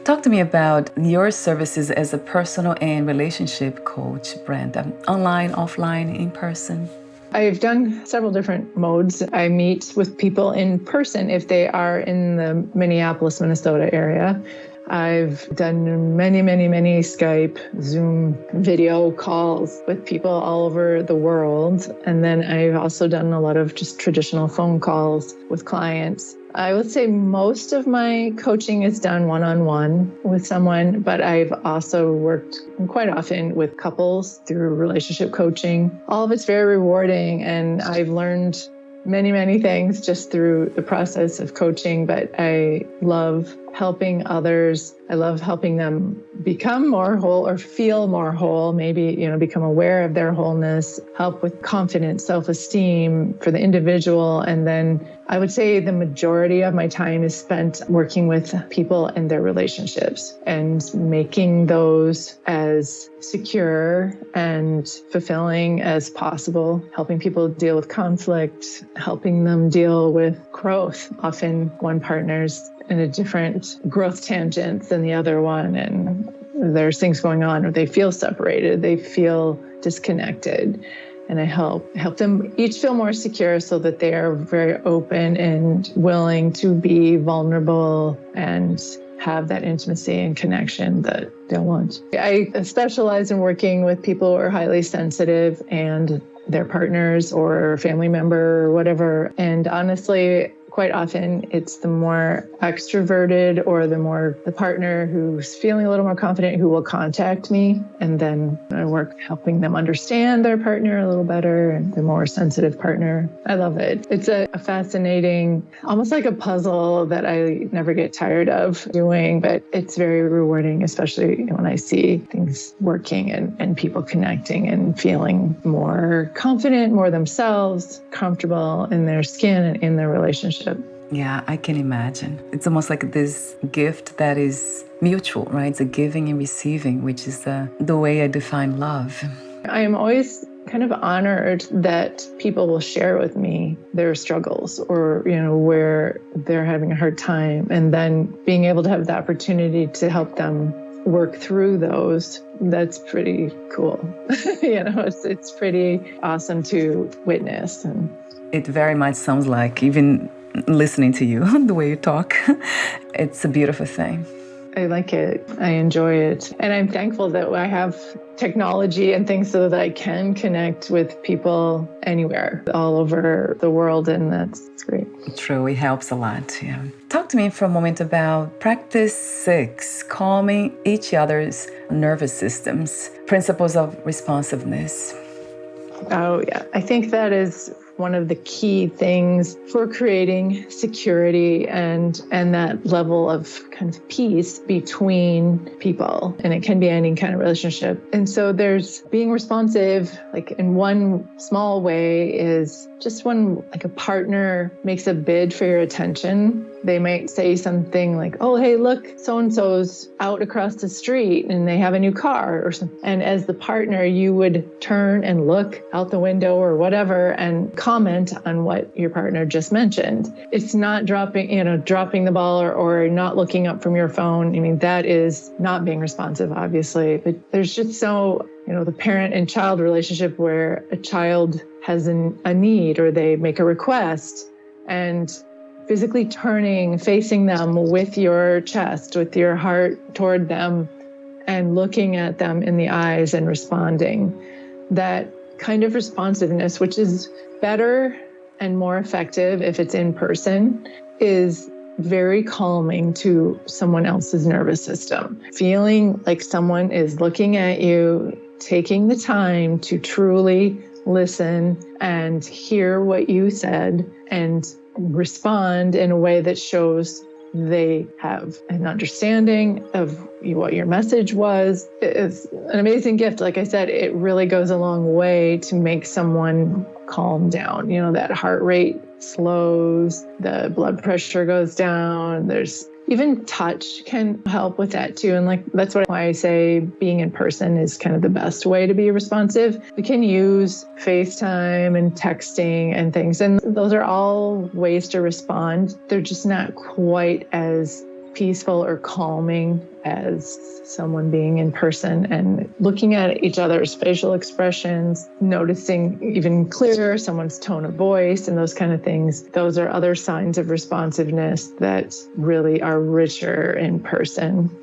Talk to me about your services as a personal and relationship coach, Brenda. Online, offline, in person? I've done several different modes. I meet with people in person if they are in the Minneapolis, Minnesota area. I've done many Skype, Zoom video calls with people all over the world. And then I've also done a lot of just traditional phone calls with clients. I would say most of my coaching is done one-on-one with someone, but I've also worked quite often with couples through relationship coaching. All of it's very rewarding, and I've learned many things just through the process of coaching, but I love helping others. I love helping them become more whole or feel more whole, maybe, become aware of their wholeness, help with confidence, self-esteem for the individual. And then I would say the majority of my time is spent working with people and their relationships and making those as secure and fulfilling as possible, helping people deal with conflict, helping them deal with growth. Often one partner's in a different growth tangent than the other one, and there's things going on, or they feel separated, they feel disconnected. And I help them each feel more secure so that they are very open and willing to be vulnerable and have that intimacy and connection that they want. I specialize in working with people who are highly sensitive and their partners or family member or whatever. And honestly, quite often it's the more extroverted or the partner who's feeling a little more confident who will contact me. And then I work helping them understand their partner a little better, and the more sensitive partner. I love it. It's a fascinating, almost like a puzzle that I never get tired of doing, but it's very rewarding, especially when I see things working and people connecting and feeling more confident, more themselves, comfortable in their skin and in their relationship. Yeah, I can imagine. It's almost like this gift that is mutual, right? It's a giving and receiving, which is the way I define love. I am always kind of honored that people will share with me their struggles or, where they're having a hard time, and then being able to have the opportunity to help them work through those. That's pretty cool. It's pretty awesome to witness. And it very much sounds like, even listening to you, the way you talk, it's a beautiful thing. I like it. I enjoy it. And I'm thankful that I have technology and things so that I can connect with people anywhere, all over the world. And that's great. True. It helps a lot. Yeah. Talk to me for a moment about practice 6, calming each other's nervous systems, principles of responsiveness. Oh, yeah. I think that is one of the key things for creating security and that level of kind of peace between people. And it can be any kind of relationship. And so there's being responsive, like in one small way, is just when like a partner makes a bid for your attention. They might say something like, oh, hey, look, so-and-so's out across the street and they have a new car or something. And as the partner, you would turn and look out the window or whatever and comment on what your partner just mentioned. It's not dropping the ball or not looking up from your phone. I mean, that is not being responsive, obviously. But there's just the parent and child relationship where a child has a need or they make a request, and physically turning, facing them with your chest, with your heart toward them, and looking at them in the eyes and responding. That kind of responsiveness, which is better and more effective if it's in person, is very calming to someone else's nervous system. Feeling like someone is looking at you, taking the time to truly listen and hear what you said and respond in a way that shows they have an understanding of what your message was. It's an amazing gift. Like I said, it really goes a long way to make someone calm down. That heart rate slows, the blood pressure goes down. There's even touch can help with that too. And that's why I say being in person is kind of the best way to be responsive. We can use FaceTime and texting and things, and those are all ways to respond. They're just not quite as peaceful or calming as someone being in person, and looking at each other's facial expressions, noticing even clearer someone's tone of voice and those kind of things. Those are other signs of responsiveness that really are richer in person.